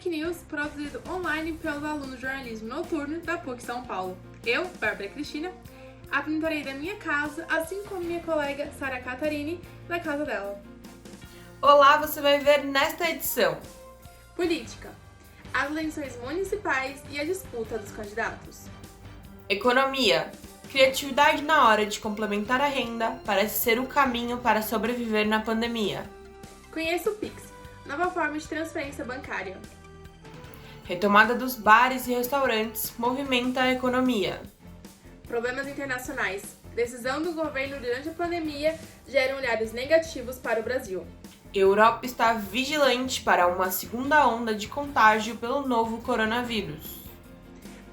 PUC News, produzido online pelos alunos de jornalismo noturno da PUC São Paulo. Eu, Bárbara Cristina, apresentarei da minha casa, assim como minha colega Sara Catarine, da casa dela. Olá, você vai ver nesta edição: Política, as eleições municipais e a disputa dos candidatos. Economia, criatividade na hora de complementar a renda parece ser o caminho para sobreviver na pandemia. Conheça o Pix, nova forma de transferência bancária. Retomada dos bares e restaurantes movimenta a economia. Problemas internacionais, decisão do governo durante a pandemia geram olhares negativos para o Brasil. Europa está vigilante para uma segunda onda de contágio pelo novo coronavírus.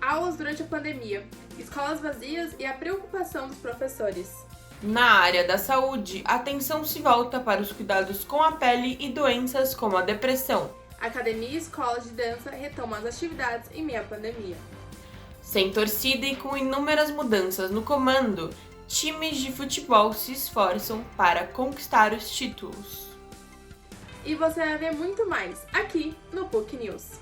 Aulas durante a pandemia, escolas vazias e a preocupação dos professores. Na área da saúde, a atenção se volta para os cuidados com a pele e doenças como a depressão. Academia e escolas de dança retomam as atividades em meio à pandemia. Sem torcida e com inúmeras mudanças no comando, times de futebol se esforçam para conquistar os títulos. E você vai ver muito mais aqui no PUC News.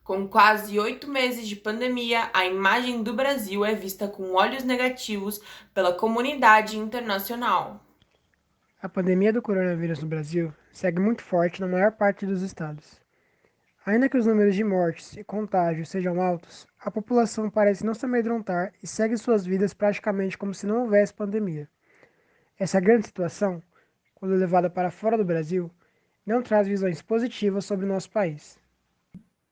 Com quase 8 meses de pandemia, a imagem do Brasil é vista com olhos negativos pela comunidade internacional. A pandemia do coronavírus no Brasil segue muito forte na maior parte dos estados. Ainda que os números de mortes e contágios sejam altos, a população parece não se amedrontar e segue suas vidas praticamente como se não houvesse pandemia. Essa grande situação, quando levada para fora do Brasil, não traz visões positivas sobre o nosso país.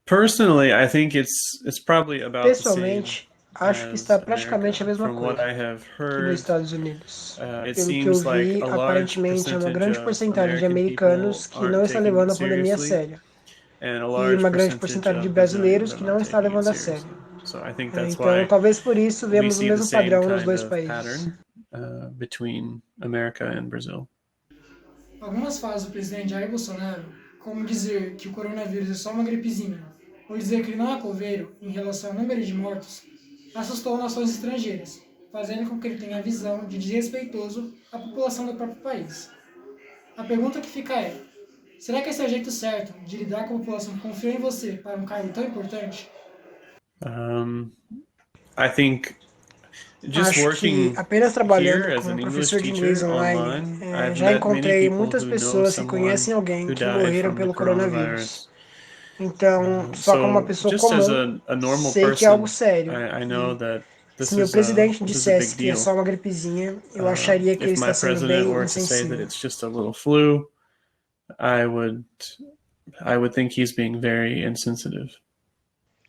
Personally, I think it's probably about the same Pessoalmente, acho que está praticamente a mesma From what coisa I have que nos heard, Estados Unidos. it Pelo que eu seems like vi, a large aparentemente é uma grande percentage of porcentagem de American americanos people que aren't não está taking levando a it pandemia a seriously, sério. and a E large uma grande percentage porcentagem de of brasileiros Brazilians que are não not está taking it levando a seriously. sério. So I think that's Então, why talvez por isso we vemos o see the mesmo same padrão nos kind dois of países. pattern between America and Brazil. Algumas falas do presidente Jair Bolsonaro, como dizer que o coronavírus é só uma gripezinha, ou dizer que ele não é coveiro em relação ao número de mortos, assustou nações estrangeiras, fazendo com que ele tenha a visão de desrespeitoso à população do próprio país. A pergunta que fica é: será que esse é o jeito certo de lidar com a população que confiou em você para um cargo tão importante? I think just Acho que working apenas trabalhando here as como an English professor de inglês teacher online, online, I've já met many encontrei people muitas who know pessoas que someone conhecem alguém who que died morreram from the pelo coronavírus. coronavirus. Então, só como uma So pessoa just as comum, a normal sei que é algo person, sério. I know E that se this meu is presidente a big dissesse que é deal. só uma gripezinha, eu acharia que ele If my está sendo president bem were to say that insensível. it's just a little flu, I would think he's being very insensitive.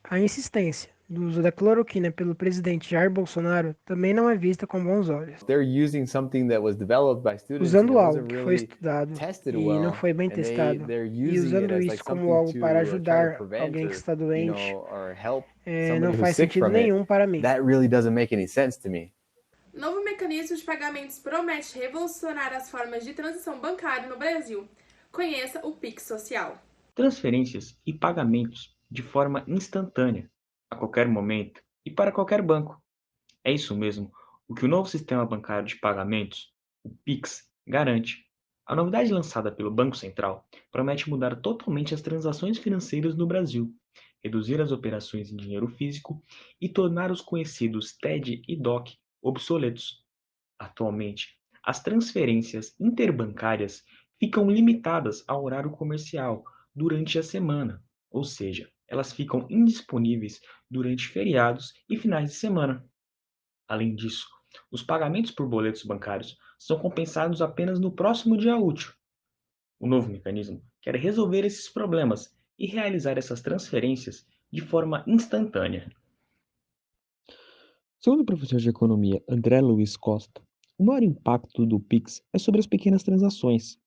A insistência do uso da cloroquina pelo presidente Jair Bolsonaro também não é vista com bons olhos. They're using something that was developed by students Usando that algo wasn't que foi really estudado tested e não well, foi bem and testado, they're e using it usando as isso like como something algo para to try to ajudar prevent alguém que or, está doente, or help não somebody who's faz sick sentido from it. nenhum para mim. That really doesn't make any sense to me. Novo mecanismo de pagamentos promete revolucionar as formas de transação bancária no Brasil. Conheça o Pix Social. Transferências e pagamentos de forma instantânea, a qualquer momento e para qualquer banco. É isso mesmo o que o novo sistema bancário de pagamentos, o Pix, garante. A novidade lançada pelo Banco Central promete mudar totalmente as transações financeiras no Brasil, reduzir as operações em dinheiro físico e tornar os conhecidos TED e DOC obsoletos. Atualmente, as transferências interbancárias ficam limitadas ao horário comercial durante a semana, ou seja, elas ficam indisponíveis durante feriados e finais de semana. Além disso, os pagamentos por boletos bancários são compensados apenas no próximo dia útil. O novo mecanismo quer resolver esses problemas e realizar essas transferências de forma instantânea. Segundo o professor de economia André Luiz Costa, o maior impacto do Pix é sobre as pequenas transações.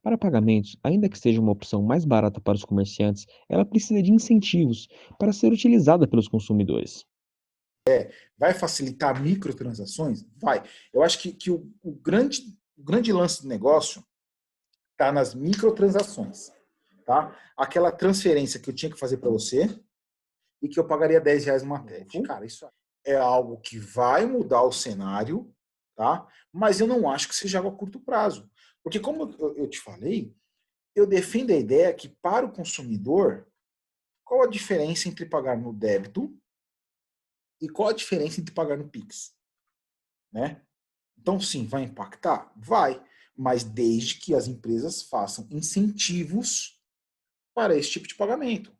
Para pagamentos, ainda que seja uma opção mais barata para os comerciantes, ela precisa de incentivos para ser utilizada pelos consumidores. Vai facilitar microtransações? Vai. Eu acho que o grande lance do negócio está nas microtransações. Tá? Aquela transferência que eu tinha que fazer para você e que eu pagaria R$10 numa TED. Cara, isso é algo que vai mudar o cenário, tá? Mas eu não acho que seja algo a curto prazo. Porque, como eu te falei, eu defendo a ideia que, para o consumidor, qual a diferença entre pagar no débito e qual a diferença entre pagar no Pix? Né? Então, sim, vai impactar? Vai. Mas desde que as empresas façam incentivos para esse tipo de pagamento.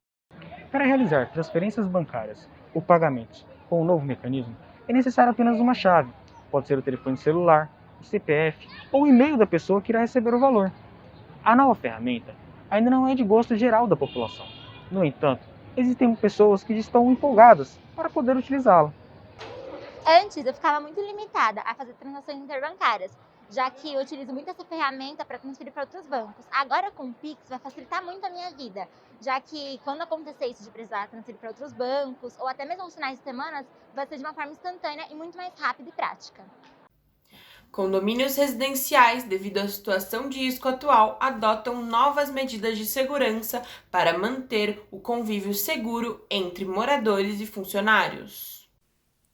Para realizar transferências bancárias ou pagamentos com o novo mecanismo, é necessário apenas uma chave. Pode ser o telefone celular, o CPF ou o e-mail da pessoa que irá receber o valor. A nova ferramenta ainda não é de gosto geral da população. No entanto, existem pessoas que estão empolgadas para poder utilizá-la. Antes, eu ficava muito limitada a fazer transações interbancárias, já que eu utilizo muito essa ferramenta para transferir para outros bancos. Agora, com o Pix, vai facilitar muito a minha vida, já que quando acontecer isso de precisar transferir para outros bancos, ou até mesmo nos finais de semana, vai ser de uma forma instantânea e muito mais rápida e prática. Condomínios residenciais, devido à situação de risco atual, adotam novas medidas de segurança para manter o convívio seguro entre moradores e funcionários.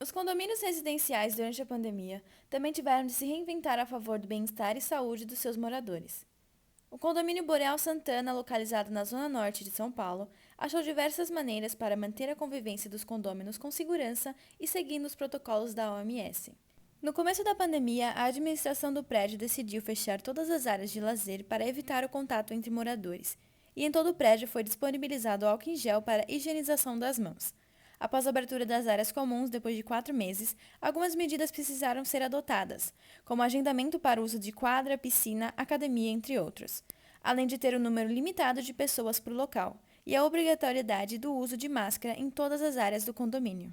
Os condomínios residenciais durante a pandemia também tiveram de se reinventar a favor do bem-estar e saúde dos seus moradores. O condomínio Boreal Santana, localizado na zona norte de São Paulo, achou diversas maneiras para manter a convivência dos condôminos com segurança e seguindo os protocolos da OMS. No começo da pandemia, a administração do prédio decidiu fechar todas as áreas de lazer para evitar o contato entre moradores, e em todo o prédio foi disponibilizado álcool em gel para higienização das mãos. Após a abertura das áreas comuns depois de 4 meses, algumas medidas precisaram ser adotadas, como agendamento para uso de quadra, piscina, academia, entre outros, além de ter um número limitado de pessoas por local, e a obrigatoriedade do uso de máscara em todas as áreas do condomínio.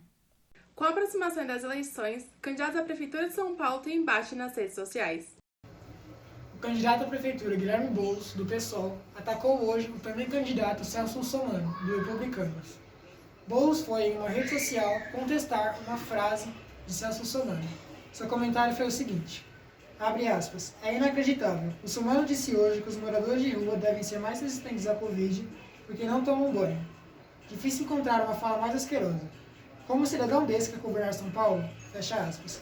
Com a aproximação das eleições, candidatos à Prefeitura de São Paulo têm embate nas redes sociais. O candidato à Prefeitura, Guilherme Boulos, do PSOL, atacou hoje o também candidato Celso Russomano, do Republicanos. Boulos foi em uma rede social contestar uma frase de Celso Russomano. Seu comentário foi o seguinte, abre aspas, é inacreditável. O Russomano disse hoje que os moradores de rua devem ser mais resistentes à Covid porque não tomam banho. Difícil encontrar uma fala mais asquerosa. Como cidadão desse quer governar São Paulo? Fecha aspas.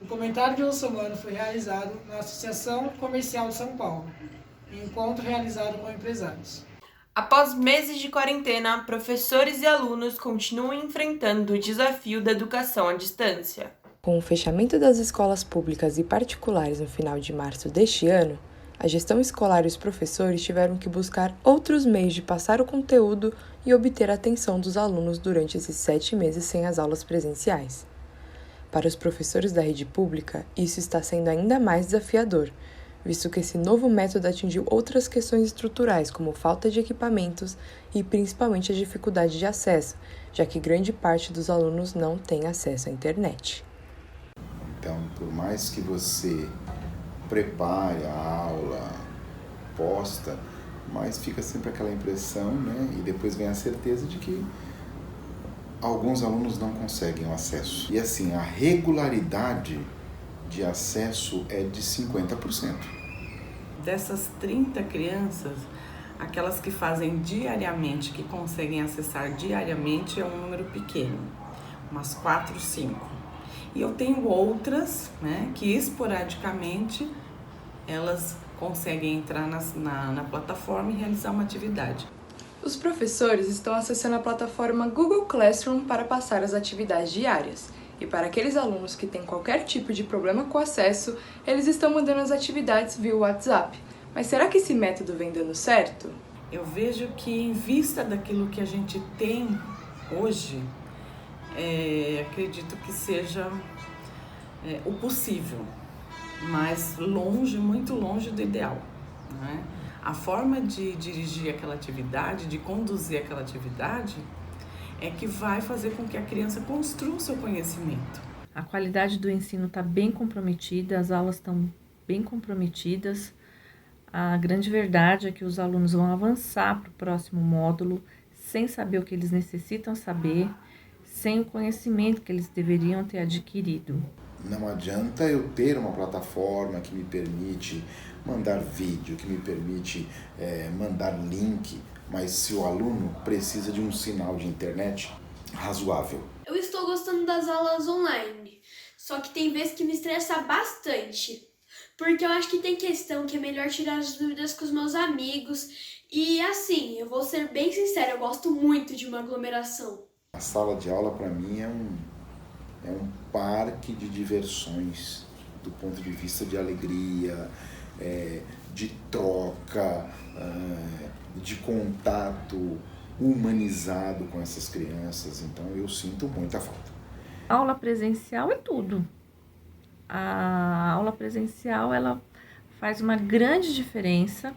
O comentário de Russomano foi realizado na Associação Comercial de São Paulo, em encontro realizado com empresários. Após meses de quarentena, professores e alunos continuam enfrentando o desafio da educação à distância. Com o fechamento das escolas públicas e particulares no final de março deste ano, a gestão escolar e os professores tiveram que buscar outros meios de passar o conteúdo e obter a atenção dos alunos durante esses 7 meses sem as aulas presenciais. Para os professores da rede pública, isso está sendo ainda mais desafiador, visto que esse novo método atingiu outras questões estruturais, como falta de equipamentos e principalmente a dificuldade de acesso, já que grande parte dos alunos não tem acesso à internet. Então, por mais que você prepare a aula, posta, mas fica sempre aquela impressão, né? E depois vem a certeza de que alguns alunos não conseguem o acesso. E assim, a regularidade de acesso é de 50%. Dessas 30 crianças, aquelas que fazem diariamente, que conseguem acessar diariamente, é um número pequeno, umas 4, 5. E eu tenho outras, né, que esporadicamente elas conseguem entrar na plataforma e realizar uma atividade. Os professores estão acessando a plataforma Google Classroom para passar as atividades diárias. E para aqueles alunos que têm qualquer tipo de problema com acesso, eles estão mandando as atividades via WhatsApp. Mas será que esse método vem dando certo? Eu vejo que, em vista daquilo que a gente tem hoje, acredito que seja o possível, mas longe, muito longe do ideal, né? A forma de dirigir aquela atividade, de conduzir aquela atividade, é que vai fazer com que a criança construa o seu conhecimento. A qualidade do ensino está bem comprometida, as aulas estão bem comprometidas. A grande verdade é que os alunos vão avançar para o próximo módulo sem saber o que eles necessitam saber, sem o conhecimento que eles deveriam ter adquirido. Não adianta eu ter uma plataforma que me permite mandar vídeo, que me permite mandar link, mas se o aluno precisa de um sinal de internet razoável. Eu estou gostando das aulas online, só que tem vezes que me estressa bastante, porque eu acho que tem questão que é melhor tirar as dúvidas com os meus amigos, e assim, eu vou ser bem sincera, eu gosto muito de uma aglomeração. A sala de aula, para mim, é um parque de diversões, do ponto de vista de alegria, de troca, de contato humanizado com essas crianças. Então, eu sinto muita falta. A aula presencial é tudo. A aula presencial, ela faz uma grande diferença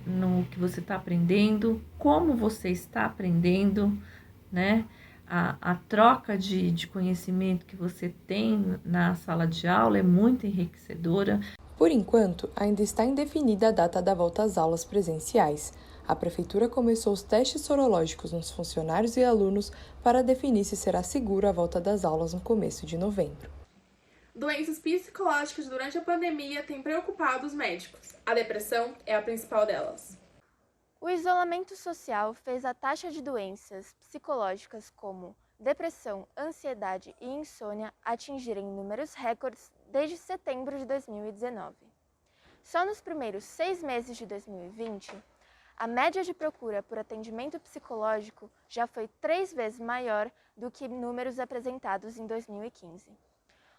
no que você está aprendendo, como você está aprendendo, né? A troca de conhecimento que você tem na sala de aula é muito enriquecedora. Por enquanto, ainda está indefinida a data da volta às aulas presenciais. A Prefeitura começou os testes sorológicos nos funcionários e alunos para definir se será segura a volta das aulas no começo de novembro. Doenças psicológicas durante a pandemia têm preocupado os médicos. A depressão é a principal delas. O isolamento social fez a taxa de doenças psicológicas como depressão, ansiedade e insônia atingirem números recordes desde setembro de 2019. Só nos primeiros 6 meses de 2020, a média de procura por atendimento psicológico já foi 3 vezes maior do que números apresentados em 2015.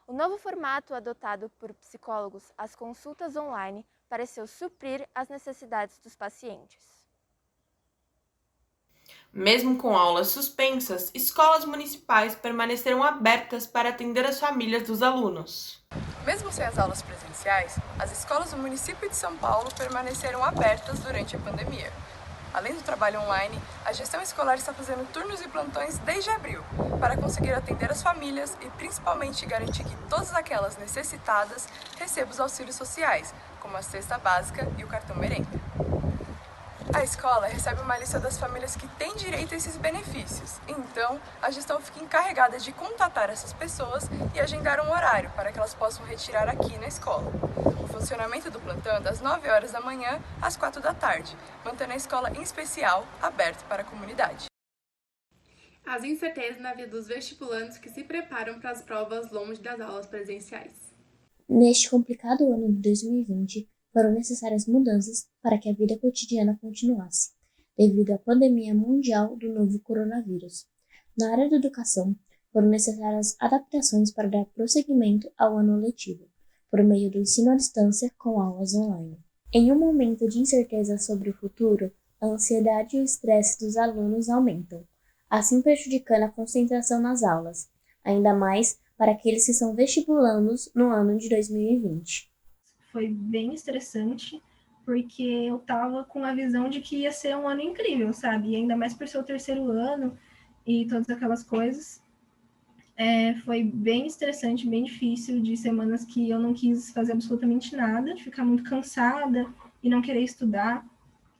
O novo formato adotado por psicólogos, as consultas online, pareceu suprir as necessidades dos pacientes. Mesmo com aulas suspensas, escolas municipais permaneceram abertas para atender as famílias dos alunos. Mesmo sem as aulas presenciais, as escolas do município de São Paulo permaneceram abertas durante a pandemia. Além do trabalho online, a gestão escolar está fazendo turnos e plantões desde abril, para conseguir atender as famílias e principalmente garantir que todas aquelas necessitadas recebam os auxílios sociais, como a cesta básica e o cartão merenda. A escola recebe uma lista das famílias que têm direito a esses benefícios, então a gestão fica encarregada de contatar essas pessoas e agendar um horário para que elas possam retirar aqui na escola. O funcionamento do plantão é das 9 horas da manhã às 4 da tarde, mantendo a escola em especial aberta para a comunidade. As incertezas na vida dos vestibulandos que se preparam para as provas longe das aulas presenciais. Neste complicado ano de 2020, foram necessárias mudanças para que a vida cotidiana continuasse, devido à pandemia mundial do novo coronavírus. Na área da educação, foram necessárias adaptações para dar prosseguimento ao ano letivo, por meio do ensino à distância com aulas online. Em um momento de incerteza sobre o futuro, a ansiedade e o estresse dos alunos aumentam, assim prejudicando a concentração nas aulas, ainda mais para aqueles que são vestibulandos no ano de 2020. Foi bem estressante, porque eu tava com a visão de que ia ser um ano incrível, sabe? E ainda mais por ser o terceiro ano e todas aquelas coisas. Foi bem estressante, bem difícil, de semanas que eu não quis fazer absolutamente nada, de ficar muito cansada e não querer estudar.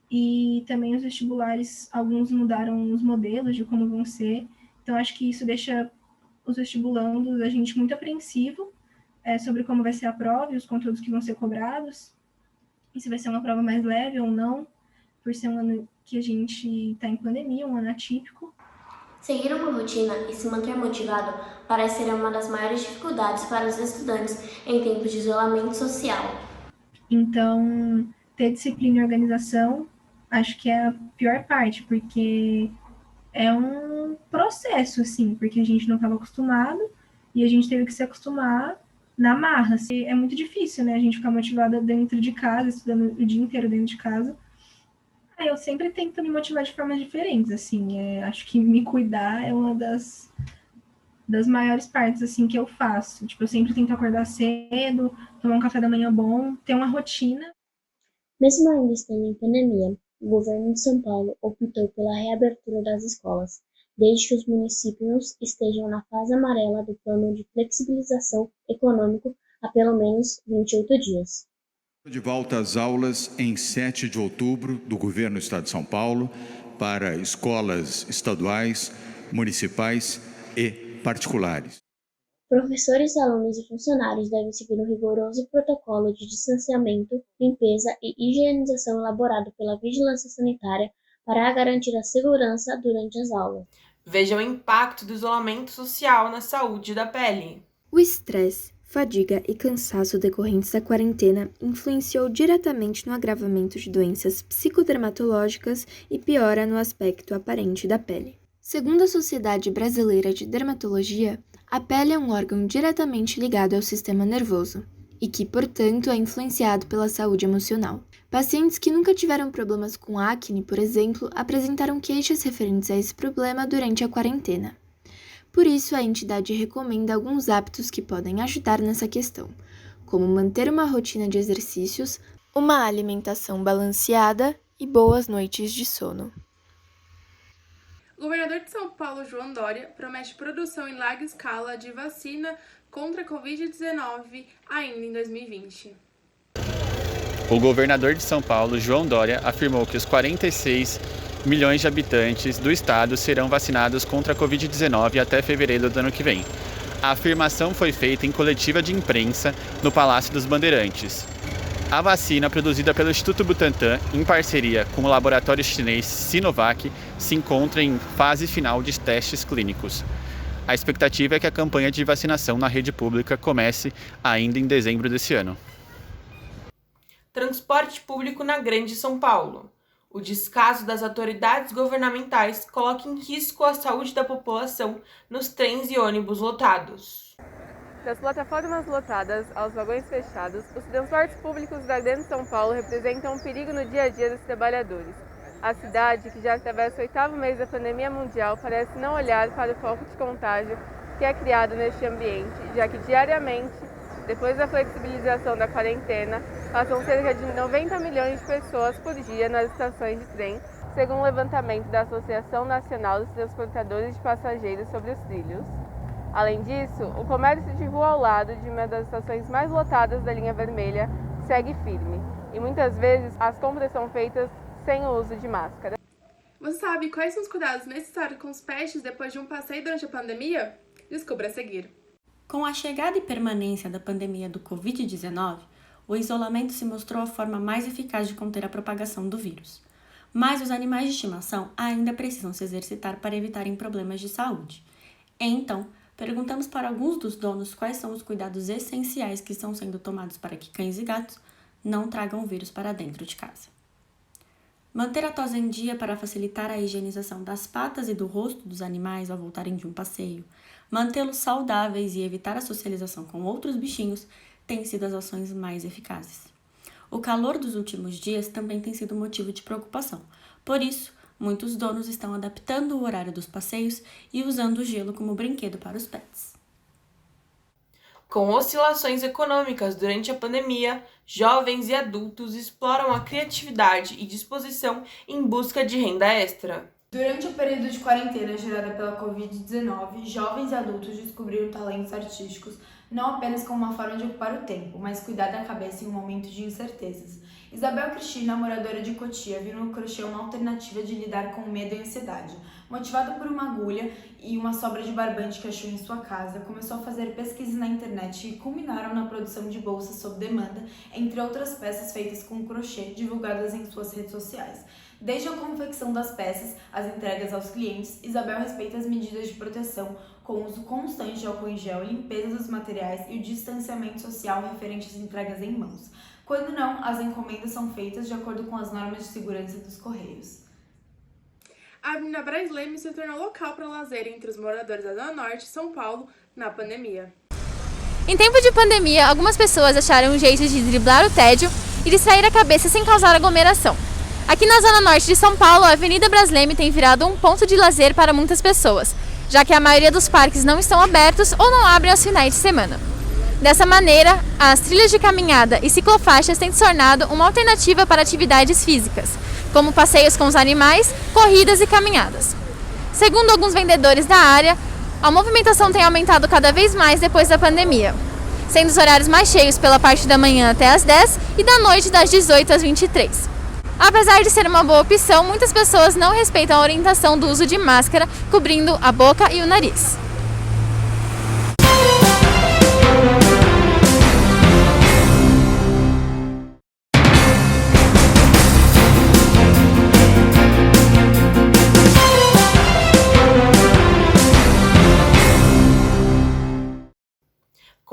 E também os vestibulares, alguns mudaram os modelos de como vão ser. Então, acho que isso deixa os vestibulandos, a gente muito apreensivo sobre como vai ser a prova e os conteúdos que vão ser cobrados, e se vai ser uma prova mais leve ou não, por ser um ano que a gente está em pandemia, um ano atípico. Seguir uma rotina e se manter motivado parece ser uma das maiores dificuldades para os estudantes em tempos de isolamento social. Então, ter disciplina e organização, acho que é a pior parte, porque é um processo, assim, porque a gente não estava acostumado e a gente teve que se acostumar na marra. Assim. É muito difícil, né? A gente ficar motivada dentro de casa, estudando o dia inteiro dentro de casa. Eu sempre tento me motivar de formas diferentes, assim. Acho que me cuidar é uma das maiores partes, assim, que eu faço. Tipo, eu sempre tento acordar cedo, tomar um café da manhã bom, ter uma rotina. Mesmo ainda estando em pandemia, o governo de São Paulo optou pela reabertura das escolas, desde que os municípios estejam na fase amarela do plano de flexibilização econômico há pelo menos 28 dias. De volta às aulas em 7 de outubro do Governo do Estado de São Paulo para escolas estaduais, municipais e particulares. Professores, alunos e funcionários devem seguir um rigoroso protocolo de distanciamento, limpeza e higienização elaborado pela Vigilância Sanitária para garantir a segurança durante as aulas. Veja o impacto do isolamento social na saúde da pele. O estresse, fadiga e cansaço decorrentes da quarentena influenciou diretamente no agravamento de doenças psicodermatológicas e piora no aspecto aparente da pele. Segundo a Sociedade Brasileira de Dermatologia, a pele é um órgão diretamente ligado ao sistema nervoso e que, portanto, é influenciado pela saúde emocional. Pacientes que nunca tiveram problemas com acne, por exemplo, apresentaram queixas referentes a esse problema durante a quarentena. Por isso, a entidade recomenda alguns hábitos que podem ajudar nessa questão, como manter uma rotina de exercícios, uma alimentação balanceada e boas noites de sono. O governador de São Paulo, João Dória, promete produção em larga escala de vacina contra a Covid-19 ainda em 2020. O governador de São Paulo, João Dória, afirmou que os 46 milhões de habitantes do estado serão vacinados contra a Covid-19 até fevereiro do ano que vem. A afirmação foi feita em coletiva de imprensa no Palácio dos Bandeirantes. A vacina, produzida pelo Instituto Butantan, em parceria com o laboratório chinês Sinovac, se encontra em fase final de testes clínicos. A expectativa é que a campanha de vacinação na rede pública comece ainda em dezembro desse ano. Transporte público na Grande São Paulo. O descaso das autoridades governamentais coloca em risco a saúde da população nos trens e ônibus lotados. Das plataformas lotadas aos vagões fechados, os transportes públicos da Grande São Paulo representam um perigo no dia a dia dos trabalhadores. A cidade, que já atravessa o 8º mês da pandemia mundial, parece não olhar para o foco de contágio que é criado neste ambiente, já que diariamente, depois da flexibilização da quarentena, passam cerca de 90 milhões de pessoas por dia nas estações de trem, segundo um levantamento da Associação Nacional dos Transportadores de Passageiros sobre os trilhos. Além disso, o comércio de rua ao lado de uma das estações mais lotadas da linha vermelha segue firme, e muitas vezes as compras são feitas sem o uso de máscara. Você sabe quais são os cuidados necessários com os pets depois de um passeio durante a pandemia? Descubra a seguir. Com a chegada e permanência da pandemia do Covid-19, o isolamento se mostrou a forma mais eficaz de conter a propagação do vírus. Mas os animais de estimação ainda precisam se exercitar para evitarem problemas de saúde. Então, perguntamos para alguns dos donos quais são os cuidados essenciais que estão sendo tomados para que cães e gatos não tragam o vírus para dentro de casa. Manter a tosa em dia para facilitar a higienização das patas e do rosto dos animais ao voltarem de um passeio, mantê-los saudáveis e evitar a socialização com outros bichinhos têm sido as ações mais eficazes. O calor dos últimos dias também tem sido motivo de preocupação. Por isso, muitos donos estão adaptando o horário dos passeios e usando o gelo como brinquedo para os pets. Com oscilações econômicas durante a pandemia, jovens e adultos exploram a criatividade e disposição em busca de renda extra. Durante o período de quarentena gerada pela Covid-19, jovens e adultos descobriram talentos artísticos não apenas como uma forma de ocupar o tempo, mas cuidar da cabeça em um momento de incertezas. Isabel Cristina, moradora de Cotia, viu no crochê uma alternativa de lidar com o medo e a ansiedade. Motivada por uma agulha e uma sobra de barbante que achou em sua casa, começou a fazer pesquisas na internet e culminaram na produção de bolsas sob demanda, entre outras peças feitas com crochê divulgadas em suas redes sociais. Desde a confecção das peças, as entregas aos clientes, Isabel respeita as medidas de proteção, com o uso constante de álcool em gel, limpeza dos materiais e o distanciamento social referente às entregas em mãos. Quando não, as encomendas são feitas de acordo com as normas de segurança dos Correios. A Avenida Braz Leme se tornou local para lazer entre os moradores da Zona Norte de São Paulo na pandemia. Em tempo de pandemia, algumas pessoas acharam um jeito de driblar o tédio e distrair a cabeça sem causar aglomeração. Aqui na Zona Norte de São Paulo, a Avenida Braz Leme tem virado um ponto de lazer para muitas pessoas, já que a maioria dos parques não estão abertos ou não abrem aos finais de semana. Dessa maneira, as trilhas de caminhada e ciclofaixas têm se tornado uma alternativa para atividades físicas, como passeios com os animais, corridas e caminhadas. Segundo alguns vendedores da área, a movimentação tem aumentado cada vez mais depois da pandemia, sendo os horários mais cheios pela parte da manhã até às 10 e da noite das 18 às 23. Apesar de ser uma boa opção, muitas pessoas não respeitam a orientação do uso de máscara, cobrindo a boca e o nariz.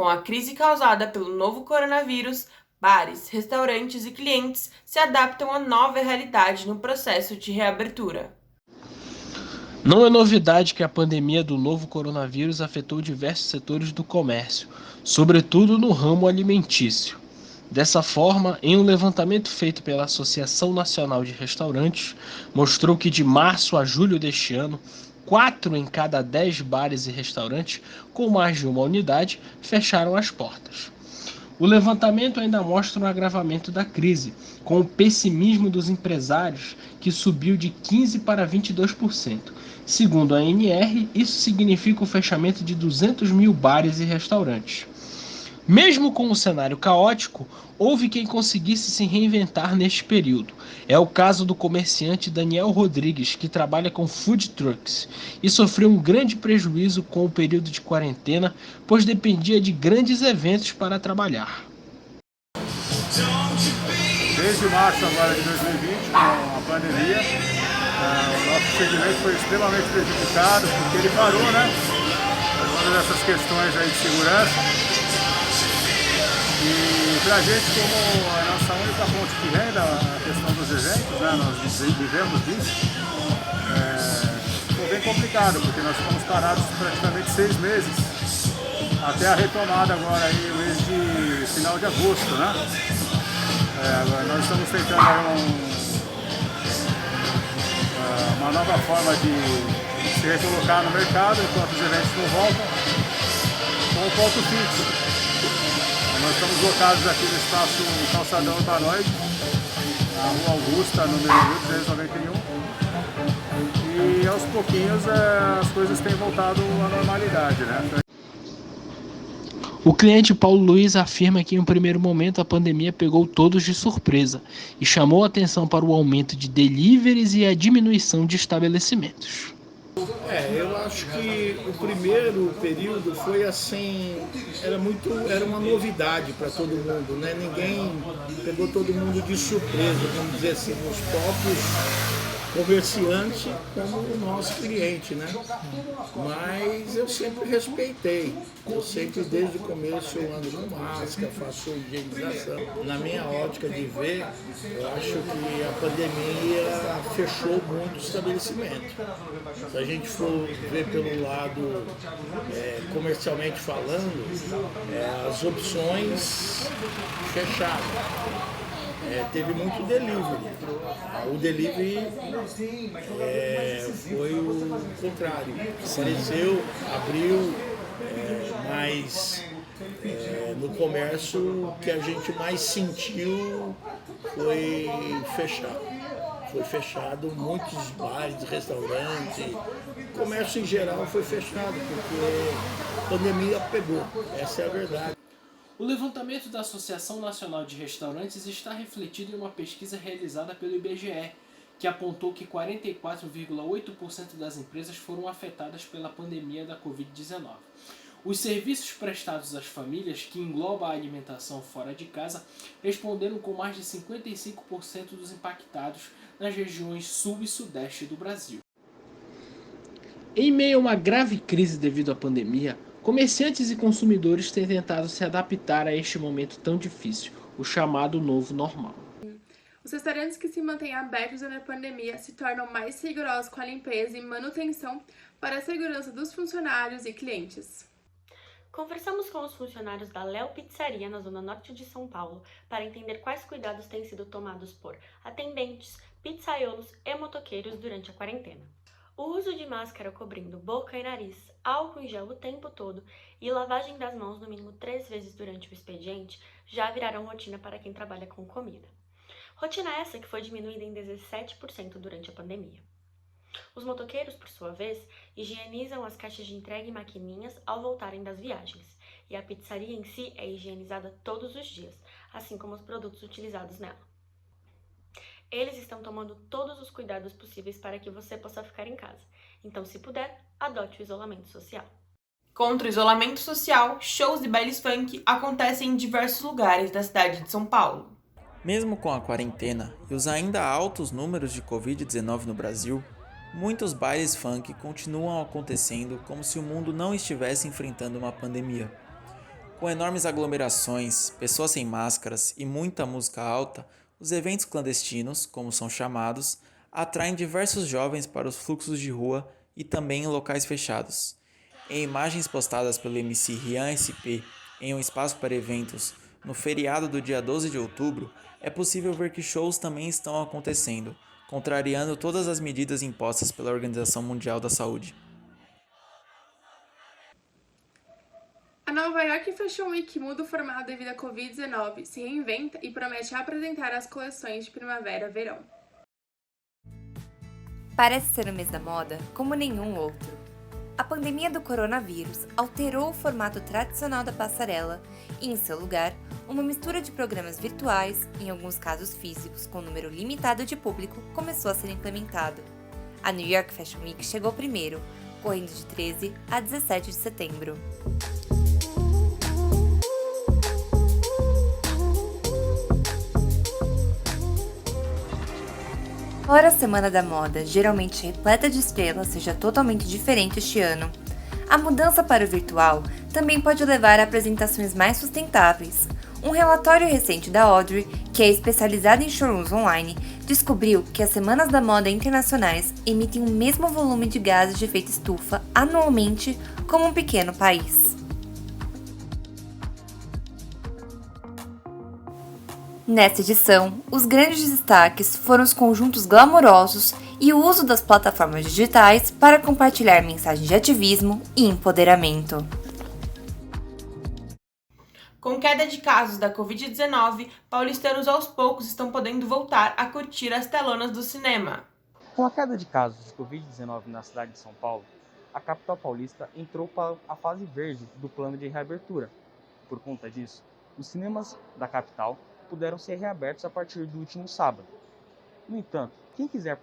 Com a crise causada pelo novo coronavírus, bares, restaurantes e clientes se adaptam à nova realidade no processo de reabertura. Não é novidade que a pandemia do novo coronavírus afetou diversos setores do comércio, sobretudo no ramo alimentício. Dessa forma, em um levantamento feito pela Associação Nacional de Restaurantes, mostrou que de março a julho deste ano, 4 em cada 10 bares e restaurantes com mais de uma unidade fecharam as portas. O levantamento ainda mostra um agravamento da crise, com o pessimismo dos empresários, que subiu de 15% para 22%. Segundo a ANR, isso significa o fechamento de 200 mil bares e restaurantes. Mesmo com o cenário caótico, houve quem conseguisse se reinventar neste período. É o caso do comerciante Daniel Rodrigues, que trabalha com food trucks e sofreu um grande prejuízo com o período de quarentena, pois dependia de grandes eventos para trabalhar. Desde março agora de 2020, com a pandemia, o nosso segmento foi extremamente prejudicado, porque ele parou, né? Por todas essas questões aí de segurança. E pra gente, como a nossa única fonte de renda, a questão dos eventos, né? Nós vivemos disso, ficou bem complicado, porque nós ficamos parados praticamente 6 meses, até a retomada agora aí, no mês de final de agosto, né? Agora nós estamos tentando aí uma nova forma de se recolocar no mercado, enquanto os eventos não voltam, com um ponto fixo. Nós estamos locados aqui no espaço Calçadão Urbanoide, na Rua Augusta, número 891. E aos pouquinhos as coisas têm voltado à normalidade, né? O cliente Paulo Luiz afirma que em um primeiro momento a pandemia pegou todos de surpresa e chamou a atenção para o aumento de deliveries e a diminuição de estabelecimentos. Eu acho que o primeiro período foi assim, era uma novidade para todo mundo, né? Ninguém pegou todo mundo de surpresa, vamos dizer assim, os próprios comerciantes como o nosso cliente, né? Mas eu sempre respeitei, eu sempre desde o começo eu ando com máscara, faço higienização. Na minha ótica de ver, eu acho que a pandemia fechou muito o estabelecimento. Se a gente for ver pelo lado comercialmente falando, as opções fecharam. Teve muito delivery. O delivery foi o contrário. Apareceu, abriu, mas no comércio o que a gente mais sentiu foi fechar. Foi fechado muitos bares, restaurantes, o comércio em geral foi fechado, porque a pandemia pegou, essa é a verdade. O levantamento da Associação Nacional de Restaurantes está refletido em uma pesquisa realizada pelo IBGE, que apontou que 44,8% das empresas foram afetadas pela pandemia da Covid-19. Os serviços prestados às famílias, que engloba a alimentação fora de casa, responderam com mais de 55% dos impactados nas regiões sul e sudeste do Brasil. Em meio a uma grave crise devido à pandemia, comerciantes e consumidores têm tentado se adaptar a este momento tão difícil, o chamado novo normal. Os restaurantes que se mantêm abertos durante a pandemia se tornam mais rigorosos com a limpeza e manutenção para a segurança dos funcionários e clientes. Conversamos com os funcionários da Léo Pizzaria, na zona norte de São Paulo, para entender quais cuidados têm sido tomados por atendentes, pizzaiolos e motoqueiros durante a quarentena. O uso de máscara cobrindo boca e nariz, álcool em gel o tempo todo e lavagem das mãos no mínimo 3 vezes durante o expediente já viraram rotina para quem trabalha com comida. Rotina essa que foi diminuída em 17% durante a pandemia. Os motoqueiros, por sua vez, higienizam as caixas de entrega e maquininhas ao voltarem das viagens, e a pizzaria em si é higienizada todos os dias, assim como os produtos utilizados nela. Eles estão tomando todos os cuidados possíveis para que você possa ficar em casa. Então, se puder, adote o isolamento social. Contra o isolamento social, shows de bailes funk acontecem em diversos lugares da cidade de São Paulo. Mesmo com a quarentena e os ainda altos números de Covid-19 no Brasil, muitos bailes funk continuam acontecendo como se o mundo não estivesse enfrentando uma pandemia. Com enormes aglomerações, pessoas sem máscaras e muita música alta, os eventos clandestinos, como são chamados, atraem diversos jovens para os fluxos de rua e também em locais fechados. Em imagens postadas pelo MC Rian SP em um espaço para eventos no feriado do dia 12 de outubro, é possível ver que shows também estão acontecendo, contrariando todas as medidas impostas pela Organização Mundial da Saúde. A Nova York Fashion Week muda o formato devido à Covid-19, se reinventa e promete apresentar as coleções de primavera-verão. Parece ser o mês da moda como nenhum outro. A pandemia do coronavírus alterou o formato tradicional da passarela e, em seu lugar, uma mistura de programas virtuais, em alguns casos físicos com número limitado de público, começou a ser implementado. A New York Fashion Week chegou primeiro, correndo de 13 a 17 de setembro. Embora a Semana da Moda, geralmente repleta de estrelas, seja totalmente diferente este ano, a mudança para o virtual também pode levar a apresentações mais sustentáveis. Um relatório recente da Audrey, que é especializada em showrooms online, descobriu que as Semanas da Moda internacionais emitem o mesmo volume de gases de efeito estufa anualmente como um pequeno país. Nesta edição, os grandes destaques foram os conjuntos glamourosos e o uso das plataformas digitais para compartilhar mensagens de ativismo e empoderamento. Com queda de casos da Covid-19, paulistanos aos poucos estão podendo voltar a curtir as telonas do cinema. Com a queda de casos de Covid-19 na cidade de São Paulo, a capital paulista entrou para a fase verde do plano de reabertura. Por conta disso, os cinemas da capital puderam ser reabertos a partir do último sábado. No entanto, quem quiser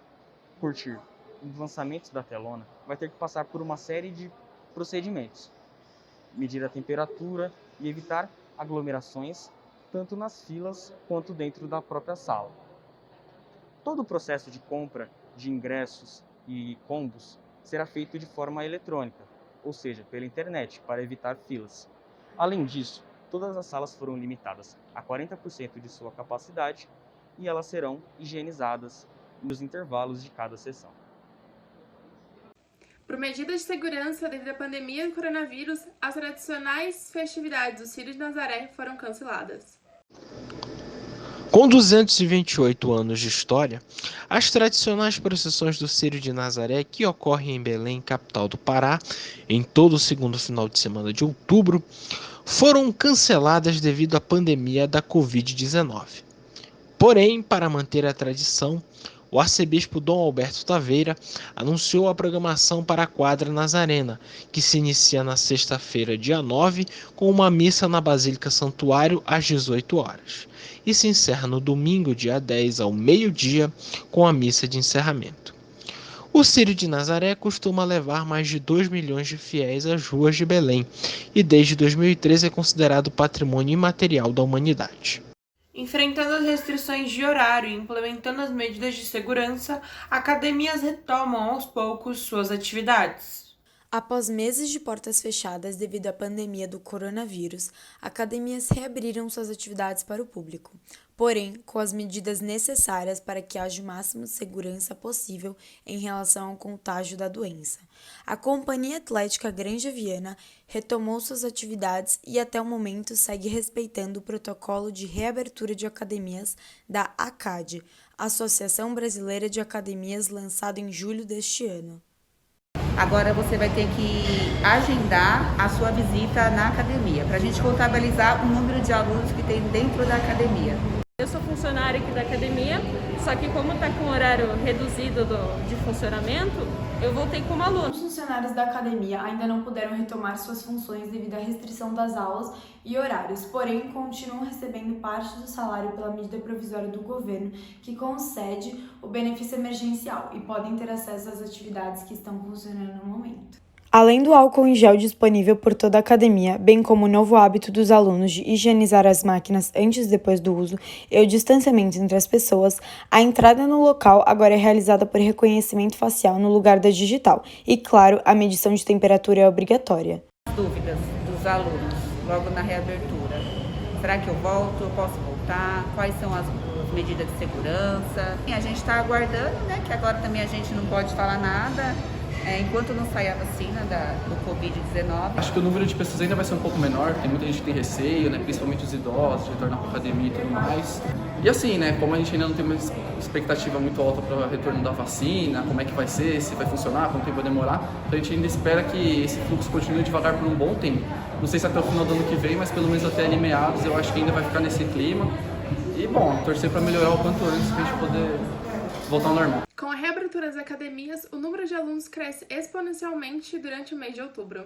curtir os lançamentos da telona vai ter que passar por uma série de procedimentos. Medir a temperatura e evitar aglomerações, tanto nas filas quanto dentro da própria sala. Todo o processo de compra de ingressos e combos será feito de forma eletrônica, ou seja, pela internet, para evitar filas. Além disso, todas as salas foram limitadas a 40% de sua capacidade e elas serão higienizadas nos intervalos de cada sessão. Por medidas de segurança devido à pandemia do coronavírus, as tradicionais festividades do Círio de Nazaré foram canceladas. Com 228 anos de história, as tradicionais procissões do Círio de Nazaré, que ocorrem em Belém, capital do Pará, em todo o segundo final de semana de outubro, foram canceladas devido à pandemia da Covid-19. Porém, para manter a tradição, o arcebispo Dom Alberto Taveira anunciou a programação para a quadra Nazarena, que se inicia na sexta-feira, dia 9, com uma missa na Basílica Santuário às 18 horas, e se encerra no domingo, dia 10, ao meio-dia, com a missa de encerramento. O Círio de Nazaré costuma levar mais de 2 milhões de fiéis às ruas de Belém e desde 2013 é considerado patrimônio imaterial da humanidade. Enfrentando as restrições de horário e implementando as medidas de segurança, academias retomam aos poucos suas atividades. Após meses de portas fechadas devido à pandemia do coronavírus, academias reabriram suas atividades para o público, porém com as medidas necessárias para que haja o máximo de segurança possível em relação ao contágio da doença. A Companhia Atlética Granja Viana retomou suas atividades e até o momento segue respeitando o protocolo de reabertura de academias da ACAD, Associação Brasileira de Academias, lançado em julho deste ano. Agora você vai ter que agendar a sua visita na academia, para a gente contabilizar o número de alunos que tem dentro da academia. Eu sou funcionária aqui da academia, só que como está com horário reduzido de funcionamento, eu voltei como aluno. Os funcionários da academia ainda não puderam retomar suas funções devido à restrição das aulas e horários, porém continuam recebendo parte do salário pela medida provisória do governo, que concede o benefício emergencial e podem ter acesso às atividades que estão funcionando no momento. Além do álcool em gel disponível por toda a academia, bem como o novo hábito dos alunos de higienizar as máquinas antes e depois do uso e o distanciamento entre as pessoas, a entrada no local agora é realizada por reconhecimento facial no lugar da digital e, claro, a medição de temperatura é obrigatória. Dúvidas dos alunos. logo na reabertura? Será que eu volto? Eu posso voltar? Quais são as medidas de segurança? E a gente está aguardando, né? Que agora também a gente não pode falar nada. Enquanto não sair a vacina do Covid-19. Acho que o número de pessoas ainda vai ser um pouco menor, tem muita gente que tem receio, né, principalmente os idosos, de retornar para a academia e tudo mais. E assim, né, como a gente ainda não tem uma expectativa muito alta para o retorno da vacina, como é que vai ser, se vai funcionar, quanto tempo vai demorar, então a gente ainda espera que esse fluxo continue devagar por um bom tempo. Não sei se até o final do ano que vem, mas pelo menos até ali meados eu acho que ainda vai ficar nesse clima. E bom, torcer para melhorar o quanto antes para a gente poder voltar ao normal. Com a reabertura das academias, o número de alunos cresce exponencialmente durante o mês de outubro.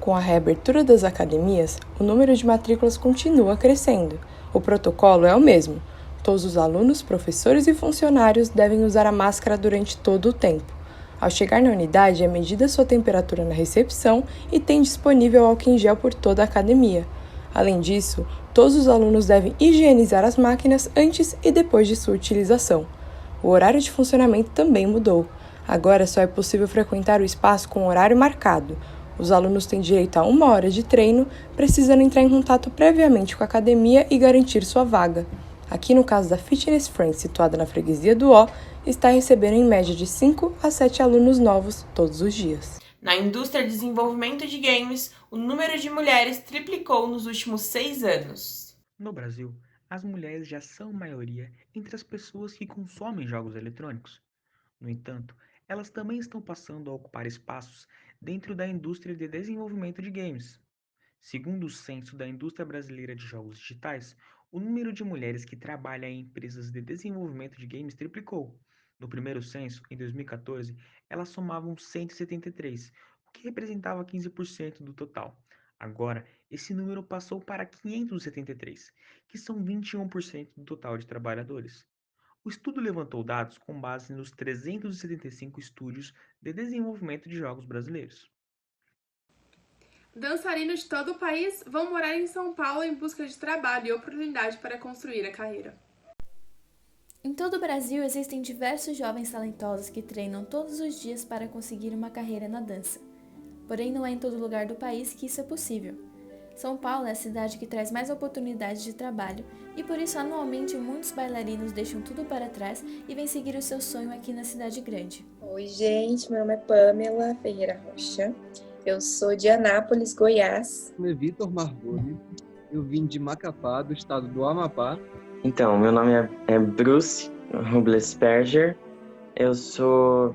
Com a reabertura das academias, o número de matrículas continua crescendo. O protocolo é o mesmo. Todos os alunos, professores e funcionários devem usar a máscara durante todo o tempo. Ao chegar na unidade, é medida sua temperatura na recepção e tem disponível álcool em gel por toda a academia. Além disso, todos os alunos devem higienizar as máquinas antes e depois de sua utilização. O horário de funcionamento também mudou. Agora só é possível frequentar o espaço com horário marcado. Os alunos têm direito a 1 hora de treino, precisando entrar em contato previamente com a academia e garantir sua vaga. Aqui no caso da Fitness Friends, situada na freguesia do Ó, está recebendo em média de 5 a 7 alunos novos todos os dias. Na indústria de desenvolvimento de games, o número de mulheres triplicou nos últimos 6 anos. No Brasil, as mulheres já são maioria entre as pessoas que consomem jogos eletrônicos. No entanto, elas também estão passando a ocupar espaços dentro da indústria de desenvolvimento de games. Segundo o censo da indústria brasileira de jogos digitais, o número de mulheres que trabalham em empresas de desenvolvimento de games triplicou. No primeiro censo, em 2014, elas somavam 173, o que representava 15% do total. Agora, esse número passou para 573, que são 21% do total de trabalhadores. O estudo levantou dados com base nos 375 estúdios de desenvolvimento de jogos brasileiros. Dançarinos de todo o país vão morar em São Paulo em busca de trabalho e oportunidade para construir a carreira. Em todo o Brasil existem diversos jovens talentosos que treinam todos os dias para conseguir uma carreira na dança. Porém, não é em todo lugar do país que isso é possível. São Paulo é a cidade que traz mais oportunidades de trabalho e por isso anualmente muitos bailarinos deixam tudo para trás e vêm seguir o seu sonho aqui na cidade grande. Oi gente, meu nome é Pamela Ferreira Rocha, eu sou de Anápolis, Goiás. Meu nome é Vitor Margoni, eu vim de Macapá, do estado do Amapá. Então, meu nome é Bruce Rublesperger, eu sou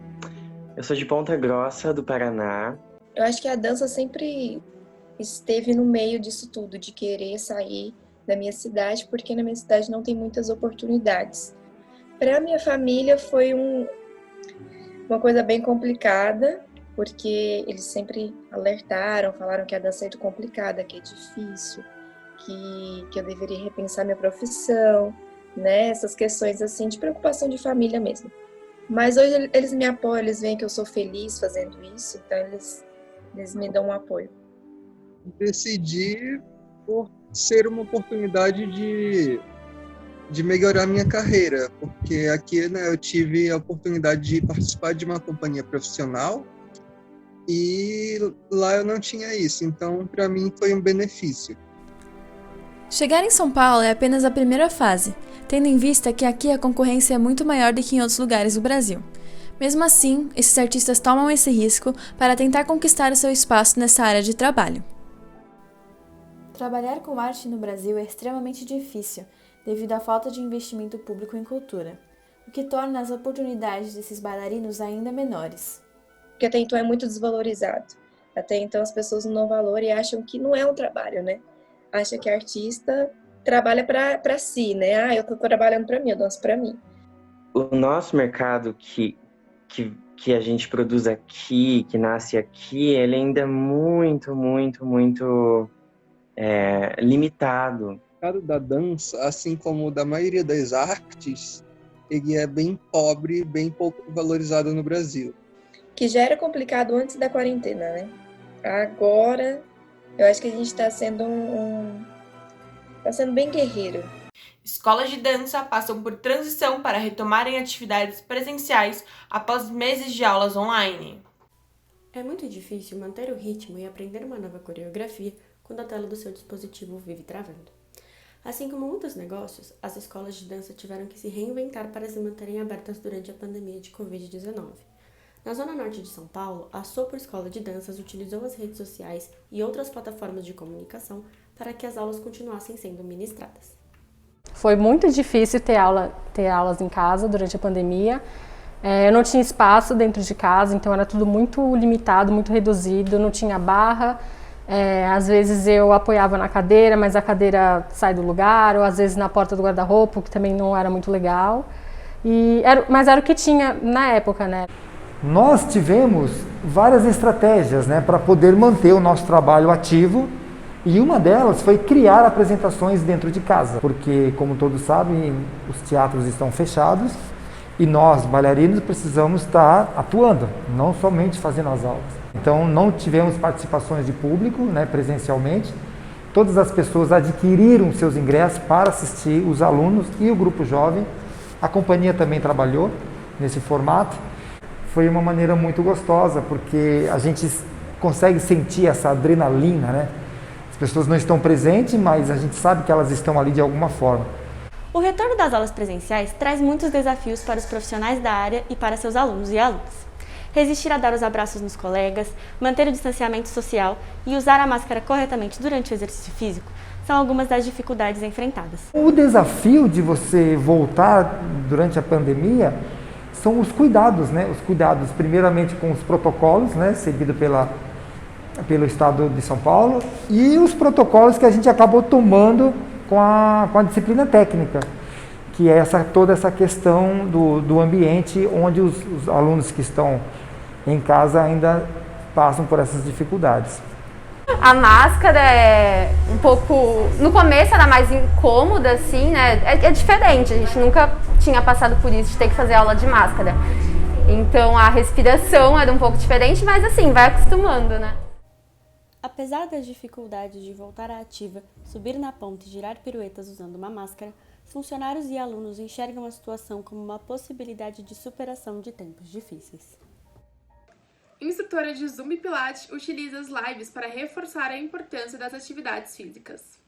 de Ponta Grossa, do Paraná. Eu acho que a dança sempre esteve no meio disso tudo, de querer sair da minha cidade, porque na minha cidade não tem muitas oportunidades. Para a minha família foi uma coisa bem complicada, porque eles sempre alertaram, falaram que a dança é muito complicada, que é difícil, que eu deveria repensar minha profissão, né? Essas questões assim de preocupação de família mesmo. Mas hoje eles me apoiam, eles veem que eu sou feliz fazendo isso, então eles me dão um apoio. Decidi por ser uma oportunidade de melhorar minha carreira, porque aqui, né, eu tive a oportunidade de participar de uma companhia profissional e lá eu não tinha isso, então para mim foi um benefício. Chegar em São Paulo é apenas a primeira fase, tendo em vista que aqui a concorrência é muito maior do que em outros lugares do Brasil. Mesmo assim, esses artistas tomam esse risco para tentar conquistar o seu espaço nessa área de trabalho. Trabalhar com arte no Brasil é extremamente difícil, devido à falta de investimento público em cultura, o que torna as oportunidades desses bailarinos ainda menores. Porque até então é muito desvalorizado. Até então as pessoas não dão valor e acham que não é um trabalho, né? Acha que artista trabalha para si, né? Eu tô trabalhando para mim, eu danço para mim. O nosso mercado que a gente produz aqui, que nasce aqui, ele ainda é muito limitado. O mercado da dança, assim como da maioria das artes, ele é bem pobre, bem pouco valorizado no Brasil. Que já era complicado antes da quarentena, né? Agora, eu acho que a gente está sendo bem guerreiro. Escolas de dança passam por transição para retomarem atividades presenciais após meses de aulas online. É muito difícil manter o ritmo e aprender uma nova coreografia quando a tela do seu dispositivo vive travando. Assim como muitos negócios, as escolas de dança tiveram que se reinventar para se manterem abertas durante a pandemia de Covid-19. Na zona norte de São Paulo, a Sopro Escola de Danças utilizou as redes sociais e outras plataformas de comunicação para que as aulas continuassem sendo ministradas. Foi muito difícil ter aulas em casa durante a pandemia. Eu não tinha espaço dentro de casa, então era tudo muito limitado, muito reduzido, não tinha barra. Às vezes eu apoiava na cadeira, mas a cadeira sai do lugar, ou às vezes na porta do guarda-roupa, o que também não era muito legal. Mas era o que tinha na época, né? Nós tivemos várias estratégias, né, para poder manter o nosso trabalho ativo, e uma delas foi criar apresentações dentro de casa, porque, como todos sabem, os teatros estão fechados e nós, bailarinos, precisamos estar atuando, não somente fazendo as aulas. Então, não tivemos participações de público, né, presencialmente. Todas as pessoas adquiriram seus ingressos para assistir, os alunos e o grupo jovem. A companhia também trabalhou nesse formato. Foi uma maneira muito gostosa, porque a gente consegue sentir essa adrenalina, né? As pessoas não estão presentes, mas a gente sabe que elas estão ali de alguma forma. O retorno das aulas presenciais traz muitos desafios para os profissionais da área e para seus alunos e alunas. Resistir a dar os abraços nos colegas, manter o distanciamento social e usar a máscara corretamente durante o exercício físico são algumas das dificuldades enfrentadas. O desafio de você voltar durante a pandemia são os cuidados, né? Os cuidados primeiramente com os protocolos, né, seguido pelo Estado de São Paulo, e os protocolos que a gente acabou tomando com a disciplina técnica, que é toda essa questão do ambiente onde os alunos que estão em casa ainda passam por essas dificuldades. A máscara é um pouco... No começo era mais incômoda, assim, né? É diferente, a gente nunca tinha passado por isso de ter que fazer aula de máscara. Então a respiração era um pouco diferente, mas assim, vai acostumando, né? Apesar das dificuldades de voltar à ativa, subir na ponte e girar piruetas usando uma máscara, funcionários e alunos enxergam a situação como uma possibilidade de superação de tempos difíceis. Instrutora de Zumba e Pilates utiliza as lives para reforçar a importância das atividades físicas.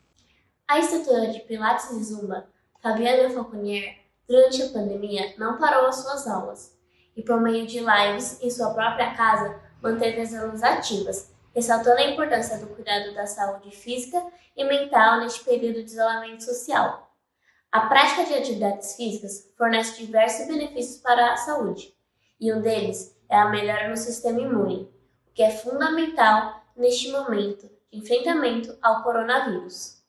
A instrutora de Pilates e Zumba, Fabiana Falconier, durante a pandemia não parou as suas aulas e, por meio de lives em sua própria casa, manteve as alunas ativas, ressaltando a importância do cuidado da saúde física e mental neste período de isolamento social. A prática de atividades físicas fornece diversos benefícios para a saúde, e um deles é a melhora no sistema imune, o que é fundamental neste momento de enfrentamento ao coronavírus.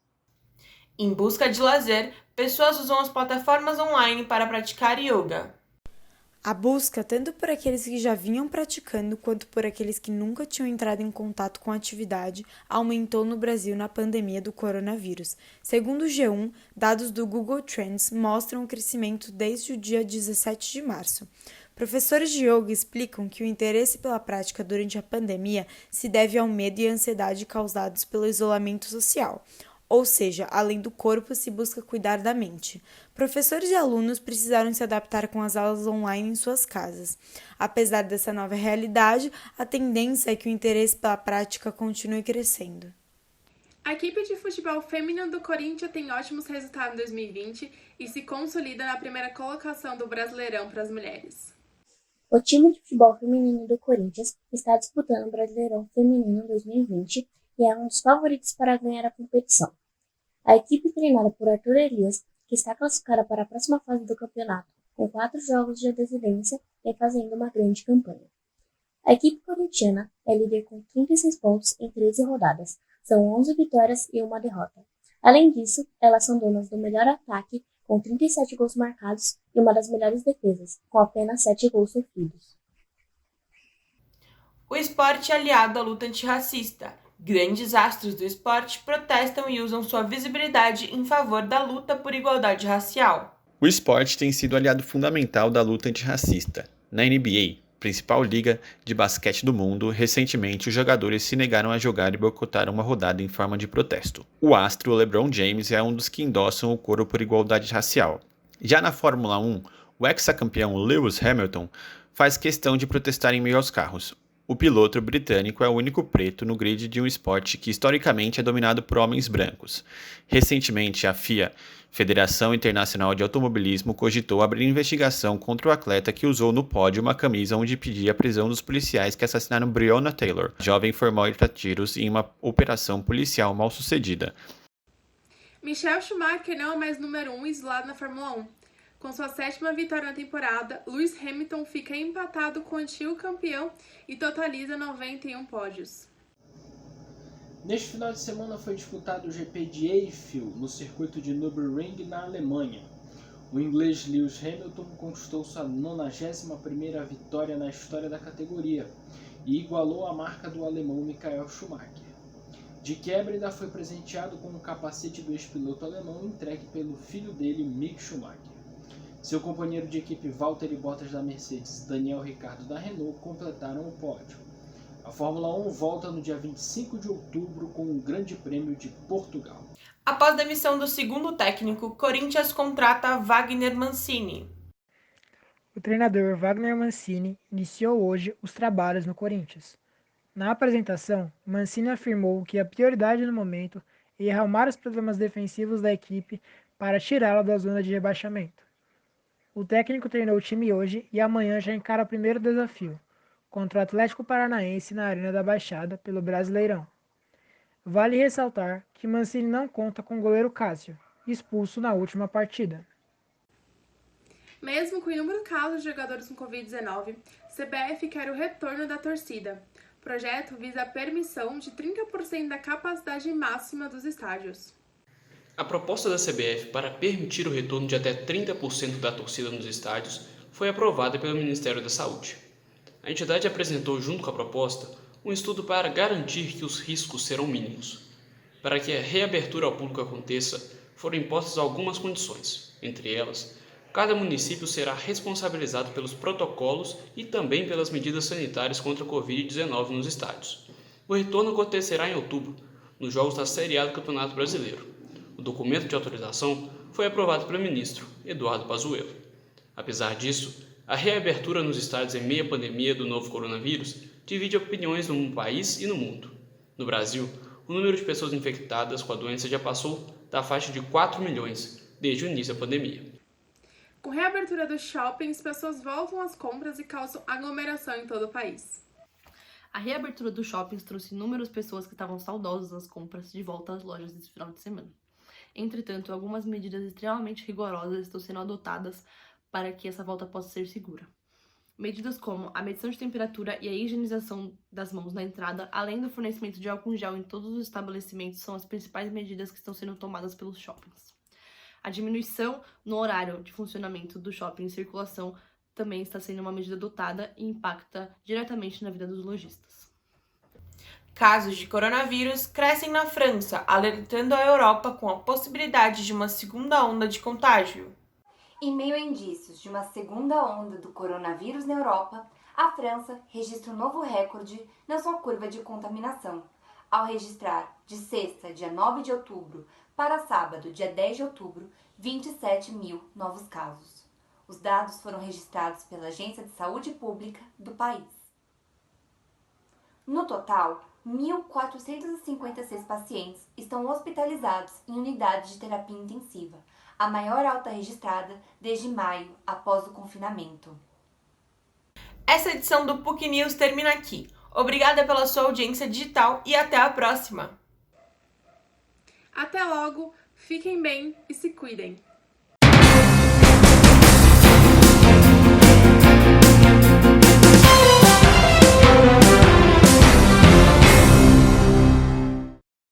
Em busca de lazer, pessoas usam as plataformas online para praticar yoga. A busca, tanto por aqueles que já vinham praticando quanto por aqueles que nunca tinham entrado em contato com a atividade, aumentou no Brasil na pandemia do coronavírus. Segundo o G1, dados do Google Trends mostram o crescimento desde o dia 17 de março. Professores de yoga explicam que o interesse pela prática durante a pandemia se deve ao medo e à ansiedade causados pelo isolamento social. Ou seja, além do corpo, se busca cuidar da mente. Professores e alunos precisaram se adaptar com as aulas online em suas casas. Apesar dessa nova realidade, a tendência é que o interesse pela prática continue crescendo. A equipe de futebol feminino do Corinthians tem ótimos resultados em 2020 e se consolida na primeira colocação do Brasileirão para as mulheres. O time de futebol feminino do Corinthians está disputando o Brasileirão Feminino 2020 e é um dos favoritos para ganhar a competição. A equipe treinada por Arthur Elias, que está classificada para a próxima fase do campeonato, com 4 jogos de antecedência, vem fazendo uma grande campanha. A equipe corintiana é líder com 36 pontos em 13 rodadas, são 11 vitórias e 1 derrota. Além disso, elas são donas do melhor ataque, com 37 gols marcados, e uma das melhores defesas, com apenas 7 gols sofridos. O esporte é aliado à luta antirracista. Grandes astros do esporte protestam e usam sua visibilidade em favor da luta por igualdade racial. O esporte tem sido aliado fundamental da luta antirracista. Na NBA, principal liga de basquete do mundo, recentemente os jogadores se negaram a jogar e boicotaram uma rodada em forma de protesto. O astro LeBron James é um dos que endossam o coro por igualdade racial. Já na Fórmula 1, o ex-campeão Lewis Hamilton faz questão de protestar em meio aos carros. O piloto britânico é o único preto no grid de um esporte que historicamente é dominado por homens brancos. Recentemente, a FIA, Federação Internacional de Automobilismo, cogitou abrir investigação contra o atleta que usou no pódio uma camisa onde pedia a prisão dos policiais que assassinaram Breonna Taylor, jovem foi morta a tiros em uma operação policial mal sucedida. Michael Schumacher não é mais número 1 isolado na Fórmula 1. Com sua 7ª vitória na temporada, Lewis Hamilton fica empatado com o antigo campeão e totaliza 91 pódios. Neste final de semana foi disputado o GP de Eiffel, no circuito de Nürburgring, na Alemanha. O inglês Lewis Hamilton conquistou sua 91ª vitória na história da categoria e igualou a marca do alemão Michael Schumacher. De quebra, ainda foi presenteado com o capacete do ex-piloto alemão entregue pelo filho dele, Mick Schumacher. Seu companheiro de equipe Valtteri Bottas da Mercedes, Daniel Ricciardo da Renault, completaram o pódio. A Fórmula 1 volta no dia 25 de outubro com o Grande Prêmio de Portugal. Após demissão do segundo técnico, Corinthians contrata Wagner Mancini. O treinador Wagner Mancini iniciou hoje os trabalhos no Corinthians. Na apresentação, Mancini afirmou que a prioridade no momento é arrumar os problemas defensivos da equipe para tirá-la da zona de rebaixamento. O técnico treinou o time hoje e amanhã já encara o primeiro desafio, contra o Atlético Paranaense na Arena da Baixada pelo Brasileirão. Vale ressaltar que Mancini não conta com o goleiro Cássio, expulso na última partida. Mesmo com inúmeros casos de jogadores com Covid-19, CBF quer o retorno da torcida. O projeto visa a permissão de 30% da capacidade máxima dos estádios. A proposta da CBF para permitir o retorno de até 30% da torcida nos estádios foi aprovada pelo Ministério da Saúde. A entidade apresentou, junto com a proposta, um estudo para garantir que os riscos serão mínimos. Para que a reabertura ao público aconteça, foram impostas algumas condições. Entre elas, cada município será responsabilizado pelos protocolos e também pelas medidas sanitárias contra a Covid-19 nos estádios. O retorno acontecerá em outubro, nos jogos da Série A do Campeonato Brasileiro. O documento de autorização foi aprovado pelo ministro Eduardo Pazuello. Apesar disso, a reabertura nos estádios em meio à pandemia do novo coronavírus divide opiniões no país e no mundo. No Brasil, o número de pessoas infectadas com a doença já passou da faixa de 4 milhões desde o início da pandemia. Com a reabertura dos shoppings, pessoas voltam às compras e causam aglomeração em todo o país. A reabertura dos shoppings trouxe inúmeras pessoas que estavam saudosas das compras de volta às lojas nesse final de semana. Entretanto, algumas medidas extremamente rigorosas estão sendo adotadas para que essa volta possa ser segura. Medidas como a medição de temperatura e a higienização das mãos na entrada, além do fornecimento de álcool em gel em todos os estabelecimentos, são as principais medidas que estão sendo tomadas pelos shoppings. A diminuição no horário de funcionamento do shopping em circulação também está sendo uma medida adotada e impacta diretamente na vida dos lojistas. Casos de coronavírus crescem na França, alertando a Europa com a possibilidade de uma segunda onda de contágio. Em meio a indícios de uma segunda onda do coronavírus na Europa, a França registra um novo recorde na sua curva de contaminação, ao registrar, de sexta, dia 9 de outubro, para sábado, dia 10 de outubro, 27 mil novos casos. Os dados foram registrados pela Agência de Saúde Pública do país. No total, 1.456 pacientes estão hospitalizados em unidades de terapia intensiva, a maior alta registrada desde maio, após o confinamento. Essa edição do PUC News termina aqui. Obrigada pela sua audiência digital e até a próxima! Até logo, fiquem bem e se cuidem!